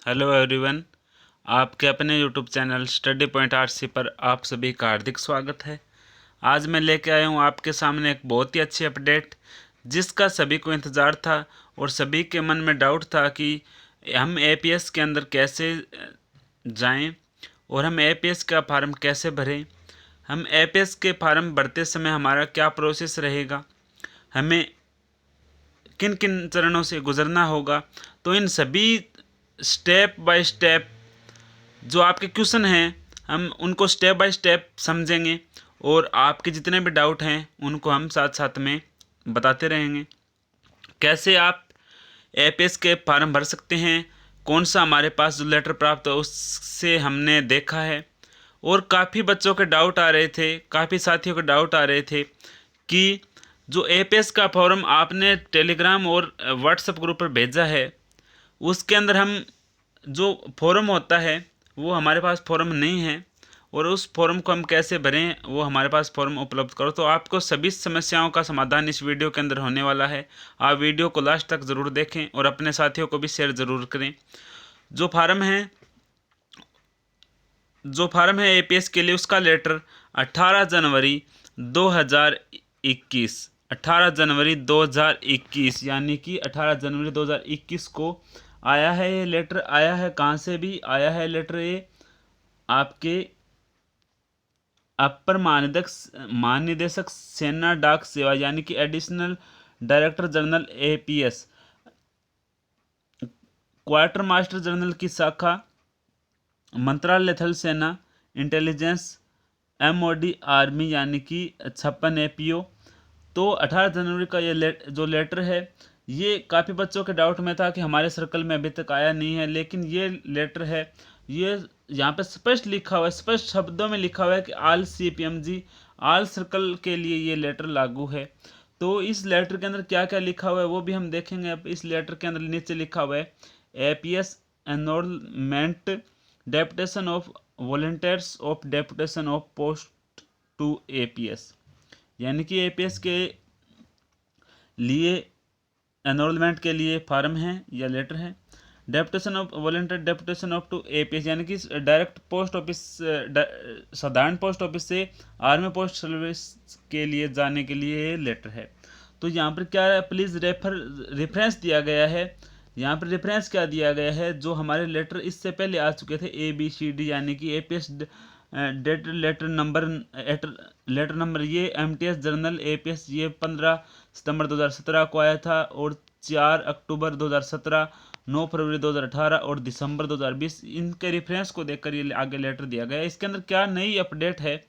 Hello everyone. आपके अपने YouTube channel study point RC पर आप सभी का हार्दिक स्वागत है। आज मैं लेके आया हूँ आपके सामने एक बहुत ही अच्छी अपडेट, जिसका सभी को इंतज़ार था और सभी के मन में डाउट था कि हम एपीएस के अंदर कैसे जाएं और हम एपीएस का फार्म कैसे भरें। हम एपीएस के फार्म भरते समय हमारा क्या प्रोसेस रहेगा, हमें किन किन चरणों से गुजरना होगा। तो इन सभी स्टेप बाय स्टेप जो आपके क्वेश्चन हैं हम उनको स्टेप बाय स्टेप समझेंगे और आपके जितने भी डाउट हैं उनको हम साथ साथ में बताते रहेंगे। कैसे आप एपीएस के फॉर्म भर सकते हैं, कौन सा हमारे पास जो लेटर प्राप्त हो उससे हमने देखा है। और काफ़ी बच्चों के डाउट आ रहे थे, काफ़ी साथियों के डाउट आ रहे थे कि जो एपीएस का फॉर्म आपने टेलीग्राम और व्हाट्सएप ग्रुप पर भेजा है उसके अंदर हम जो फॉर्म होता है वो हमारे पास फॉर्म नहीं है और उस फॉर्म को हम कैसे भरें, वो हमारे पास फॉर्म उपलब्ध करो। तो आपको सभी समस्याओं का समाधान इस वीडियो के अंदर होने वाला है। आप वीडियो को लास्ट तक ज़रूर देखें और अपने साथियों को भी शेयर ज़रूर करें। जो फार्म है जो फार्म है एपीएस के लिए, उसका लेटर 18 जनवरी 2021 18 जनवरी 2021 यानी कि 18 जनवरी 2021 को आया है। ये लेटर आया है, कहाँ से भी आया है लेटर, ये आपके अपर महानिदेशक सेना डाक सेवा यानी कि additional director general APS, quarter master general की शाखा, मंत्रालय थल सेना, इंटेलिजेंस, एमओडी आर्मी यानी कि 56 एपीओ। तो 18 जनवरी का ये जो लेटर है, ये काफ़ी बच्चों के डाउट में था कि हमारे सर्कल में अभी तक आया नहीं है, लेकिन ये लेटर है, ये यहाँ पे स्पष्ट लिखा हुआ है, स्पष्ट शब्दों में लिखा हुआ है कि आल सीपीएमजी आल सर्कल के लिए ये लेटर लागू है। तो इस लेटर के अंदर क्या क्या लिखा हुआ है वो भी हम देखेंगे। अब इस लेटर के अंदर नीचे लिखा हुआ है APS enrolment deputation of volunteers of deputation of post to APS, यानी कि एपीएस के लिए एनरोलमेंट के लिए फार्म है या लेटर है। Deputation of volunteer deputation of to APS यानी कि डायरेक्ट पोस्ट ऑफिस, साधारण पोस्ट ऑफिस से आर्मी पोस्ट सर्विस के लिए जाने के लिए लेटर है। तो यहाँ पर क्या है, प्लीज़ रेफरेंस दिया गया है। यहाँ पर रेफरेंस क्या दिया गया है, जो हमारे लेटर इससे पहले आ चुके थे ABCD यानी कि एपीएस डेट लेटर नंबर ये एमटीएस जर्नल एपीएस ये 15 सितंबर 2017 को आया था और 4 अक्टूबर 2017, 9 फरवरी 2018 और दिसंबर 2020, इनके रेफरेंस को देखकर ये आगे लेटर दिया गया है। इसके अंदर क्या नई अपडेट है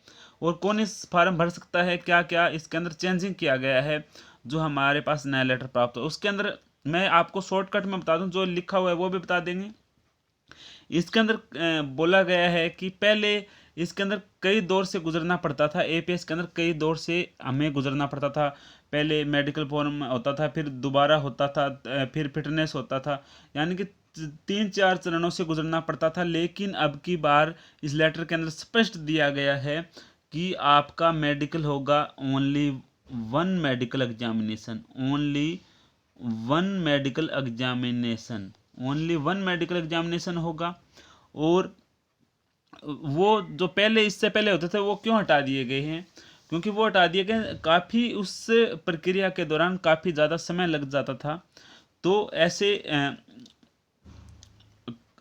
और कौन इस फॉर्म भर सकता है, क्या क्या इसके अंदर चेंजिंग किया गया है जो हमारे पास नया लेटर प्राप्त हो, उसके अंदर मैं आपको शॉर्टकट में बता दूं, जो लिखा हुआ है वो भी बता देंगे। इसके अंदर बोला गया है कि पहले इसके अंदर कई दौर से गुजरना पड़ता था, एपीएस के अंदर कई दौर से हमें गुजरना पड़ता था। पहले मेडिकल फॉर्म होता था, फिर दोबारा होता था, फिर फिटनेस होता था, यानी कि 3-4 चरणों से गुजरना पड़ता था। लेकिन अब की बार इस लेटर के अंदर स्पष्ट दिया गया है कि आपका मेडिकल होगा only one medical examination, only one medical examination होगा। और वो जो पहले इससे पहले होते थे वो क्यों हटा दिए गए हैं, क्योंकि वो हटा दिए गए, काफ़ी उस प्रक्रिया के दौरान काफ़ी ज़्यादा समय लग जाता था। तो ऐसे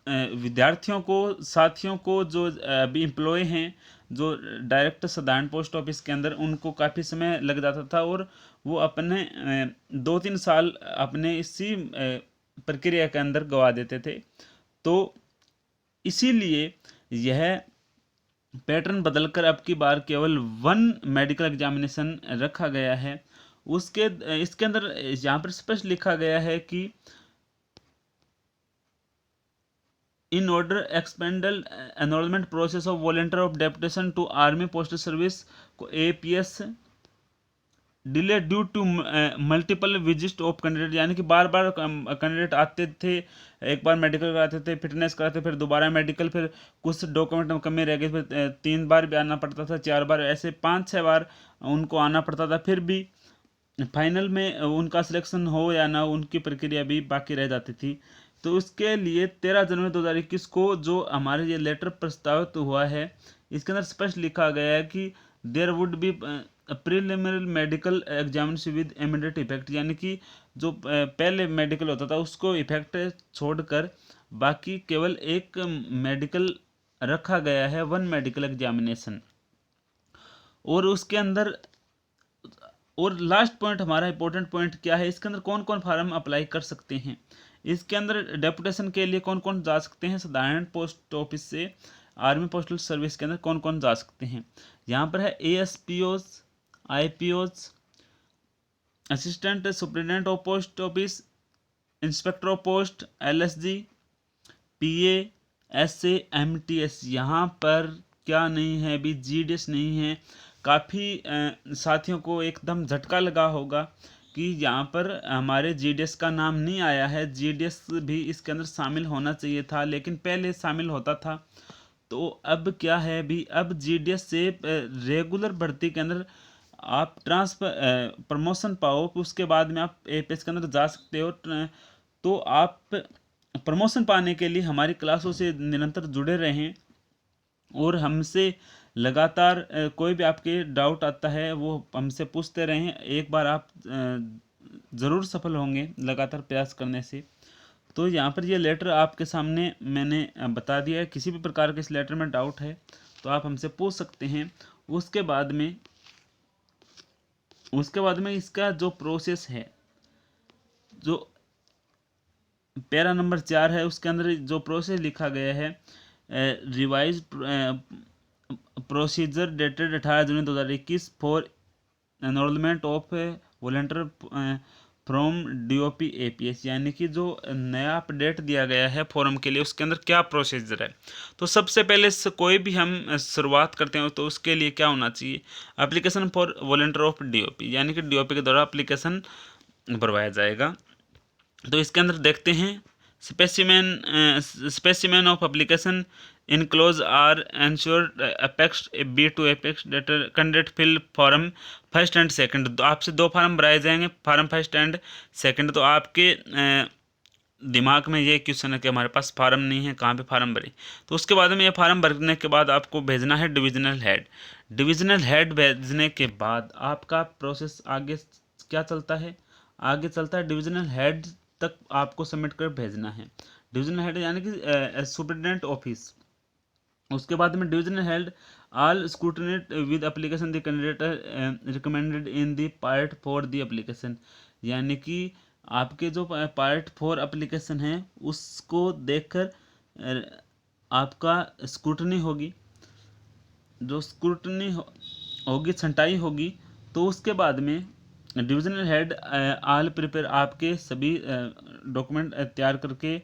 विद्यार्थियों को, साथियों को, जो अभी एम्प्लॉय हैं, जो डायरेक्ट साधारण पोस्ट ऑफिस के अंदर, उनको काफ़ी समय लग जाता था और वो अपने 2-3 साल अपने इसी प्रक्रिया के अंदर गवा देते थे। तो इसीलिए यह पैटर्न बदलकर अब की बार केवल वन मेडिकल एग्जामिनेशन रखा गया है। उसके इसके अंदर यहाँ पर स्पष्ट लिखा गया है कि in order expedite enrolment process of volunteer of deputation to army postal service को APS delay due to multiple visit of candidate, यानी कि बार बार कैंडिडेट आते थे, एक बार मेडिकल कराते थे, फिटनेस कराते, फिर दोबारा मेडिकल, फिर कुछ डॉक्यूमेंट में कमी रह गई, फिर 3 बार भी आना पड़ता था, 4 बार, ऐसे 5-6 बार उनको आना पड़ता था। फिर भी फाइनल में उनका सिलेक्शन हो या ना, उनकी प्रक्रिया भी बाकी रह जाती थी। तो उसके लिए 13 जनवरी 2021 को जो हमारे ये लेटर प्रस्तावित हुआ है, इसके अंदर स्पष्ट लिखा गया है कि there would be preliminary medical examination with immediate effect, यानी कि जो पहले मेडिकल होता था उसको इफेक्ट छोड़कर बाकी केवल एक मेडिकल रखा गया है, वन मेडिकल एग्जामिनेशन। और उसके अंदर और लास्ट पॉइंट, हमारा इंपॉर्टेंट पॉइंट क्या है, इसके अंदर कौन कौन फार्म अप्लाई कर सकते हैं, इसके अंदर डेपुटेशन के लिए कौन कौन जा सकते हैं, साधारण पोस्ट ऑफिस से आर्मी पोस्टल सर्विस के अंदर कौन कौन जा सकते हैं। यहाँ पर है ASPOs, IPOs, assistant superintendent of post office, inspector of post, LSG, PA, SA, MTS। यहाँ पर क्या नहीं है, अभी GDS नहीं है। काफ़ी साथियों को एकदम झटका लगा होगा कि यहाँ पर हमारे GDS का नाम नहीं आया है। GDS भी इसके अंदर शामिल होना चाहिए था, लेकिन पहले शामिल होता था। तो अब क्या है भी, अब GDS से रेगुलर भर्ती के अंदर आप ट्रांसफर प्रमोशन पाओ, उसके बाद में आप APS के अंदर जा सकते हो। तो आप प्रमोशन पाने के लिए हमारी क्लासों से निरंतर जुड़े रहें और हमसे लगातार कोई भी आपके डाउट आता है वो हमसे पूछते रहें। एक बार आप ज़रूर सफल होंगे लगातार प्रयास करने से। तो यहाँ पर ये लेटर आपके सामने मैंने बता दिया है। किसी भी प्रकार के इस लेटर में डाउट है तो आप हमसे पूछ सकते हैं। उसके बाद में इसका जो प्रोसेस है, जो पैरा नंबर 4 है, उसके अंदर जो प्रोसेस लिखा गया है, revise procedure dated 18 January 2021 for enrolment of volunteer from DOP APS, यानी कि जो नया अपडेट दिया गया है फॉर्म के लिए, उसके अंदर क्या प्रोसीजर है। तो सबसे पहले कोई भी हम शुरुआत करते हैं तो उसके लिए क्या होना चाहिए, application for volunteer of DOP, यानी कि DOP के द्वारा एप्लीकेशन भरवाया जाएगा। तो इसके अंदर देखते हैं specimen of application enclose are ensured apex B to apex candidate fill form first and second. तो आपसे 2 फार्म भराए जाएंगे, फार्म फर्स्ट एंड सेकंड। तो आपके दिमाग में ये क्वेश्चन है कि हमारे पास फार्म नहीं है, कहाँ पे फार्म भरें। तो उसके बाद में ये फार्म भरने के बाद आपको भेजना है डिविजनल हेड। डिविजनल हेड भेजने के बाद आपका प्रोसेस आगे क्या चलता है, आगे चलता है डिविजनल हेड तक आपको सबमिट कर भेजना है। डिविजनल हेड यानी कि सुपरिटेंडेंट ऑफिस। उसके बाद में divisional head all scrutinate with application the candidate recommended in the part 4 the application, यानी कि आपके जो पार्ट 4 एप्लीकेशन है उसको देखकर आपका स्क्रूटनी होगी। जो स्क्रूटनी होगी, छंटाई होगी। तो उसके बाद में डिविजनल हेड आल प्रिपेयर आपके सभी डॉक्यूमेंट तैयार करके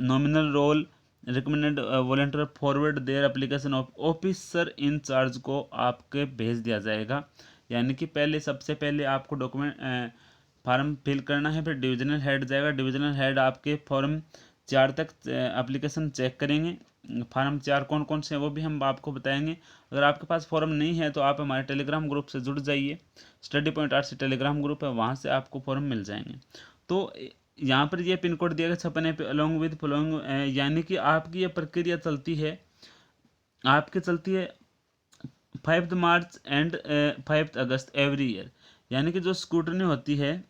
nominal roll recommended volunteer forward their application of officer in charge को आपके भेज दिया जाएगा। यानी कि सबसे पहले आपको डॉक्यूमेंट फार्म फिल करना है, फिर डिविजनल हेड जाएगा। डिविजनल हेड आपके फॉर्म 4 तक एप्लीकेशन चेक करेंगे। फार्म 4 कौन कौन से हैं वो भी हम आपको बताएंगे। अगर आपके पास फॉर्म नहीं है तो आप हमारे टेलीग्राम ग्रुप से जुड़ जाइए। Study point arts Telegram group है, वहाँ से आपको फॉर्म मिल जाएंगे। तो यहाँ पर ये पिन कोड दिया गया 56 पे अलॉन्ग विद फॉलोइंग, यानी कि आपकी ये प्रक्रिया चलती है 5 March and 5 August every year. यानी कि जो स्क्रूटनी होती है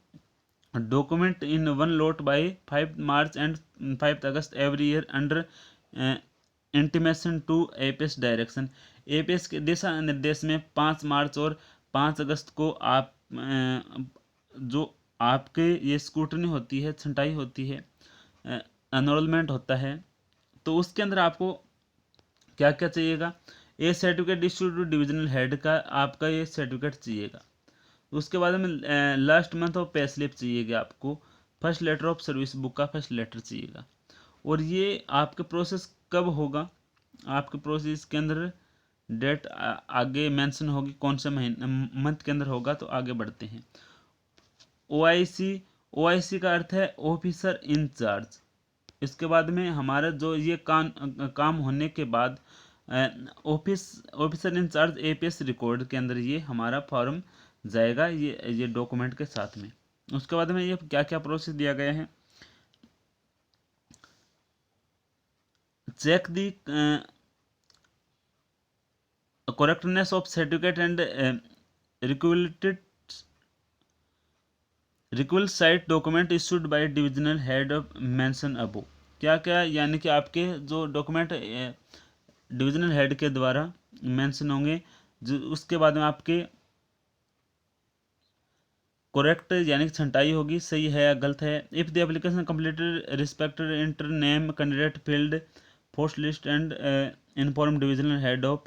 document in one lot by 5 March and 5 August every year under intimation to APS direction. APS के दिशा निर्देश में 5 मार्च और 5 अगस्त को आप जो आपके ये स्क्रूटनी होती है, छंटाई होती है, एनरोलमेंट होता है, तो उसके अंदर आपको क्या क्या चाहिएगा। A certificate issue to divisional head का आपका ये सर्टिफिकेट चाहिएगा। उसके बाद में last month of pay slip चाहिएगा आपको। First letter of service book का फर्स्ट लेटर चाहिएगा। और ये आपके प्रोसेस कब होगा, आपके प्रोसेस के अंदर डेट आगे मेंशन होगी कौन से महीने मंथ के अंदर होगा। तो आगे बढ़ते हैं। OIC का अर्थ है ऑफिसर इंचार्ज। इसके बाद में हमारा जो ये काम होने के बाद ऑफिसर इंचार्ज APS रिकॉर्ड के अंदर ये हमारा फॉर्म जाएगा, ये डॉक्यूमेंट के साथ में। उसके बाद में ये क्या क्या प्रोसेस दिया गया है। Check the correctness of certificate and requisite document issued by divisional head of mention above। क्या क्या, यानी कि आपके जो डॉक्यूमेंट डिविजनल हेड के द्वारा मेंशन होंगे, जो उसके बाद में आपके करेक्ट यानी कि छंटाई होगी, सही है या गलत है। If the application completed respected inter name candidate field post list and inform divisional head of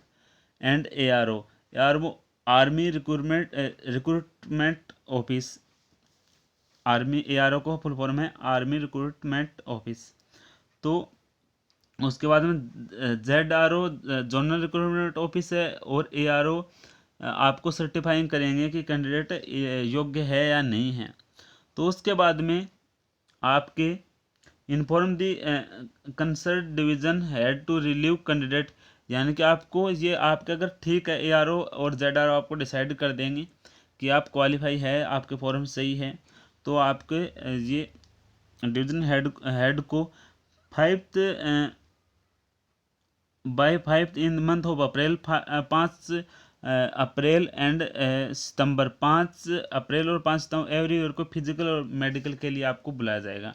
and ARO army recruitment office. Army ARO को फुल फॉर्म है आर्मी रिक्रूटमेंट ऑफिस। तो उसके बाद में ZRO जोनल रिक्रूटमेंट ऑफिस है, और ARO आपको certifying करेंगे कि कैंडिडेट योग्य है या नहीं है। तो उसके बाद में आपके inform the concern division head to relieve candidate, यानी कि आपको ये आपके अगर ठीक है ARO और ZRO आपको डिसाइड कर देंगे कि आप क्वालिफाई है, आपके फॉर्म सही है, तो आपके ये डिवीजन हेड को 5th by 5th in month of April 5 April and सितंबर 5 अप्रैल और 5 सितंबर एवरी ईयर को फिजिकल और मेडिकल के लिए आपको बुलाया जाएगा।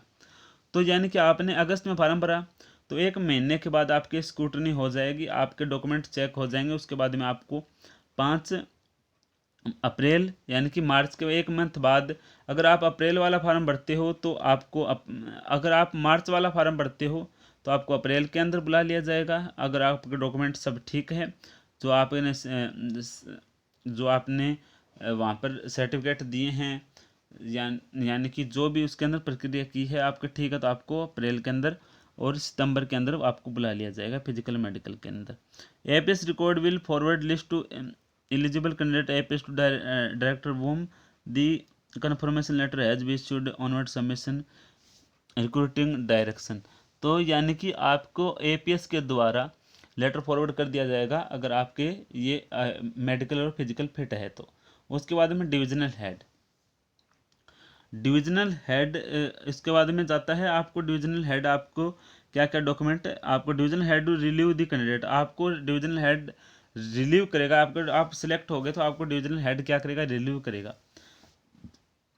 तो यानी कि आपने अगस्त में फार्म भरा, तो 1 महीने के बाद आपकी स्क्रूटनी हो जाएगी, आपके डॉक्यूमेंट चेक हो जाएंगे। उसके बाद में आपको 5 अप्रैल यानी कि मार्च के 1 मंथ बाद, अगर आप अप्रैल वाला फार्म भरते हो तो आपको अगर आप मार्च वाला फार्म भरते हो तो आपको अप्रैल के अंदर बुला लिया जाएगा। अगर आपके डॉक्यूमेंट सब ठीक है, जो आपने वहाँ पर सर्टिफिकेट दिए हैं, यानी कि जो भी उसके अंदर प्रक्रिया की है आपके ठीक है, तो आपको अप्रैल के अंदर और सितंबर के अंदर आपको बुला लिया जाएगा फिजिकल मेडिकल के अंदर। APS record will forward list to eligible candidate APS to director whom the confirmation letter has been issued onward submission recruiting direction। तो यानी कि आपको APS के द्वारा लेटर फॉरवर्ड कर दिया जाएगा अगर आपके ये मेडिकल और फिजिकल फिट है तो। उसके बाद में डिविजनल हेड इसके बाद में जाता है। आपको डिविजनल हेड आपको क्या क्या डॉक्यूमेंट, आपको divisional head to relieve the candidate, आपको डिविजनल हेड रिलीव करेगा। आप सिलेक्ट हो गए तो आपको डिविजनल हेड क्या करेगा, रिलीव करेगा।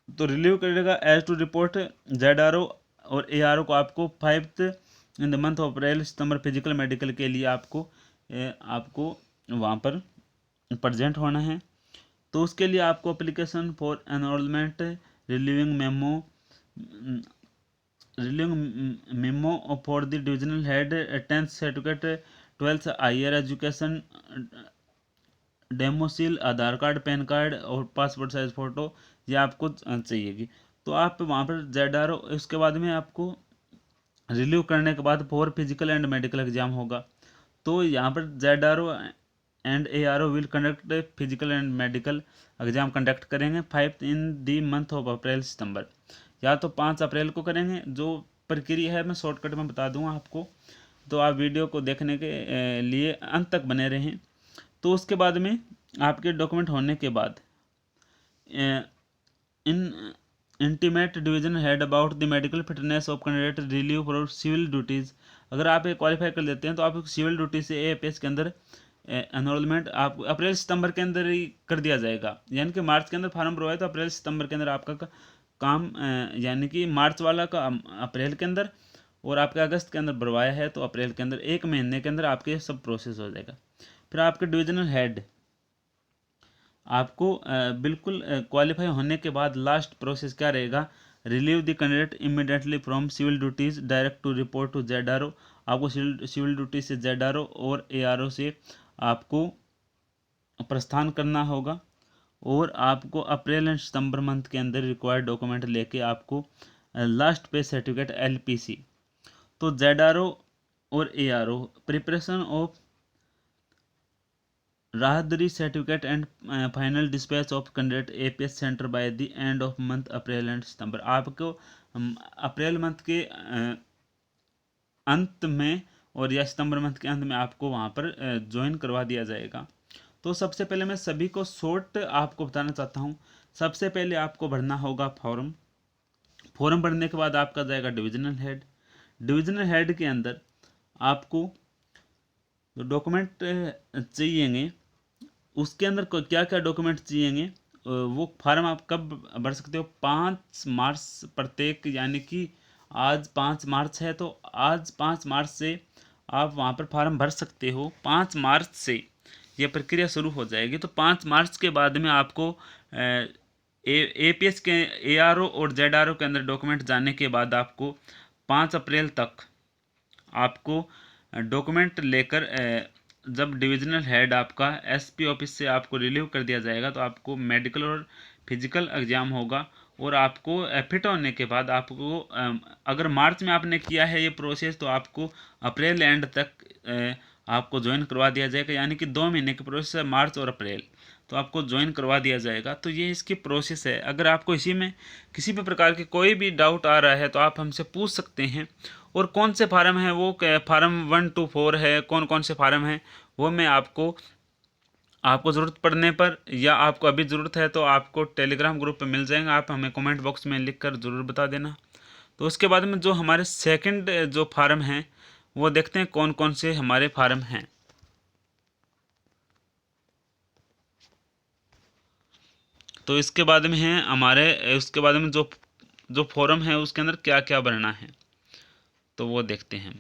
तो रिलीव करेगा एज टू रिपोर्ट ZRO और ARO को आपको 5th in the month of April September physical medical के लिए आपको वहाँ पर प्रेजेंट होना है। तो उसके लिए आपको application for enrolment relieving memo for the divisional head 10th certificate 12th higher education domicile Aadhaar card PAN card और पासपोर्ट साइज फ़ोटो ये आपको चाहिएगी। तो आप वहाँ पर ZRO इसके बाद में आपको रिलीव करने के बाद for physical and medical exam होगा। तो यहाँ पर ZRO and ARO will conduct physical and medical exam conduct करेंगे 5th in the month of अप्रैल सितंबर, या तो 5 अप्रैल को करेंगे। जो प्रक्रिया है मैं शॉर्टकट में बता दूंगा आपको, तो आप वीडियो को देखने के लिए अंत तक बने रहें। तो उसके बाद में आपके डॉक्यूमेंट होने के बाद in intimate division head about the medical fitness of candidate relieve for civil duties. अगर आप ये क्वालिफाई कर लेते हैं तो आप सिविल ड्यूटी से APS के अंदर एनरोलमेंट आप अप्रैल सितंबर के अंदर ही कर दिया जाएगा। यानी कि मार्च के अंदर फार्म भरवाए तो अप्रैल सितंबर के अंदर आपका काम यानी कि मार्च वाला का अप्रैल के अंदर, और आपके अगस्त के अंदर भरवाया है तो अप्रैल के अंदर, 1 महीने के अंदर आपके सब प्रोसेस हो जाएगा। फिर आपके डिविजनल हेड आपको बिल्कुल क्वालिफाई होने के बाद लास्ट प्रोसेस क्या रहेगा, relieve the candidate immediately from civil duties direct to report to ZRO। आपको सिविल ड्यूटी से ZRO और ARO से आपको प्रस्थान करना होगा, और आपको अप्रैल एंड सितंबर मंथ के अंदर रिक्वायर्ड डॉक्यूमेंट लेके आपको लास्ट पे सर्टिफिकेट LPC। तो ZRO और ARO प्रिपरेशन ऑफ राहदरी certificate and final dispatch of candidate APS centre by the end of month April and सितंबर। आपको अप्रैल मंथ के अंत में और या सितंबर मंथ के अंत में आपको वहाँ पर ज्वाइन करवा दिया जाएगा। तो सबसे पहले मैं सभी को शॉर्ट आपको बताना चाहता हूँ। सबसे पहले आपको भरना होगा फॉर्म भरने के बाद आपका जाएगा डिविजनल हेड के अंदर आपको जो डॉक्यूमेंट चाहिएंगे उसके अंदर क्या क्या डॉक्यूमेंट चाहिएंगे, वो फार्म आप कब भर सकते हो? 5 मार्च प्रत्येक, यानी कि आज 5 मार्च है तो आज 5 मार्च से आप वहाँ पर फार्म भर सकते हो। 5 मार्च से यह प्रक्रिया शुरू हो जाएगी। तो 5 मार्च के बाद में आपको एपीएस के एआरओ और जेडआरओ के अंदर डॉक्यूमेंट जाने के बाद आपको 5 अप्रैल तक आपको डॉक्यूमेंट लेकर जब डिविजनल हेड आपका एसपी ऑफिस से आपको रिलीव कर दिया जाएगा तो आपको मेडिकल और फिजिकल एग्ज़ाम होगा। और आपको फिट होने के बाद आपको अगर मार्च में आपने किया है ये प्रोसेस तो आपको अप्रैल एंड तक आपको ज्वाइन करवा दिया जाएगा, यानी कि 2 महीने की प्रोसेस है, मार्च और अप्रैल, तो आपको ज्वाइन करवा दिया जाएगा। तो ये इसकी प्रोसेस है। अगर आपको इसी में किसी भी प्रकार की कोई भी डाउट आ रहा है तो आप हमसे पूछ सकते हैं। और कौन से फार्म है वो फार्म 1 to 4 है, कौन कौन से फार्म हैं वो मैं आपको ज़रूरत पड़ने पर, या आपको अभी ज़रूरत है तो आपको टेलीग्राम ग्रुप पे मिल जाएंगे। आप हमें कमेंट बॉक्स में लिख कर ज़रूर बता देना। तो उसके बाद में जो हमारे सेकंड जो फार्म हैं वो देखते हैं कौन कौन से हमारे फार्म हैं। तो इसके बाद में है हमारे, उसके बाद में जो जो फॉर्म है उसके अंदर क्या क्या भरना है तो वो देखते हैं।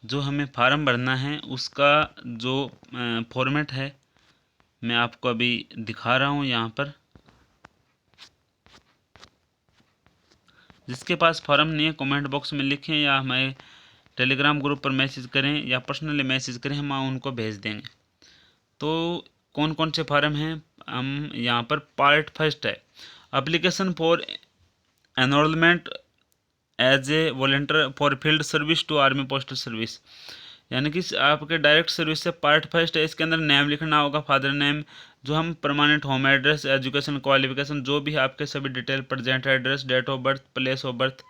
जो हमें फार्म भरना है उसका जो फॉर्मेट है मैं आपको अभी दिखा रहा हूँ यहाँ पर। जिसके पास फॉर्म नहीं है कमेंट बॉक्स में लिखें या हमें टेलीग्राम ग्रुप पर मैसेज करें या पर्सनली मैसेज करें, हम उनको भेज देंगे। तो कौन कौन से फार्म हैं हम यहाँ पर, पार्ट फर्स्ट है application for enrolment as a volunteer for field service to army postal service, यानी कि आपके डायरेक्ट सर्विस से पार्ट फर्स्ट है। इसके अंदर नेम लिखना होगा, फादर नेम, जो हम permanent home address, education qualification, जो भी आपके सभी detail, present address, date of birth, place of birth.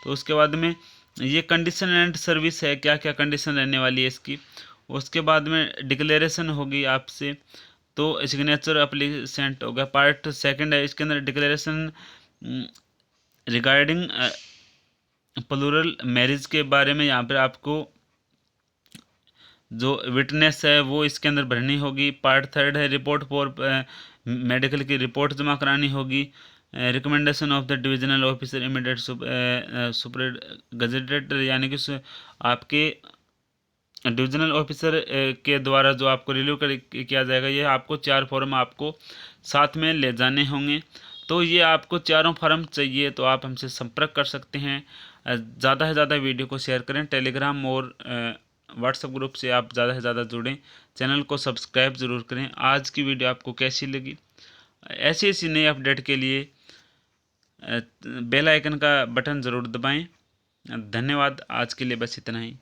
तो उसके बाद में ये कंडीशन एंड सर्विस है, क्या क्या कंडीशन रहने वाली है इसकी। उसके बाद में डिक्लेरेशन होगी आपसे, तो सिग्नेचर अप्लीसेंट हो गया। पार्ट सेकंड है, इसके अंदर डिक्लेरेशन रिगार्डिंग प्लूरल मैरिज के बारे में, यहाँ पर आपको जो विटनेस है वो इसके अंदर भरनी होगी। पार्ट थर्ड है रिपोर्ट फॉर मेडिकल की रिपोर्ट जमा करानी होगी। Recommendation of the divisional officer immediate super gazetted, यानी कि आपके डिविजनल ऑफिसर के द्वारा जो आपको रिलीव किया जाएगा। ये आपको 4 फॉर्म आपको साथ में ले जाने होंगे। तो ये आपको चारों फॉर्म चाहिए तो आप हमसे संपर्क कर सकते हैं। ज़्यादा से ज़्यादा वीडियो को शेयर करें, टेलीग्राम और व्हाट्सएप ग्रुप से आप ज़्यादा से ज़्यादा जुड़ें, चैनल को सब्सक्राइब ज़रूर करें। आज की वीडियो आपको कैसी लगी? ऐसी ऐसी नई अपडेट के लिए बेल आइकन का बटन ज़रूर दबाएं। धन्यवाद। आज के लिए बस इतना ही।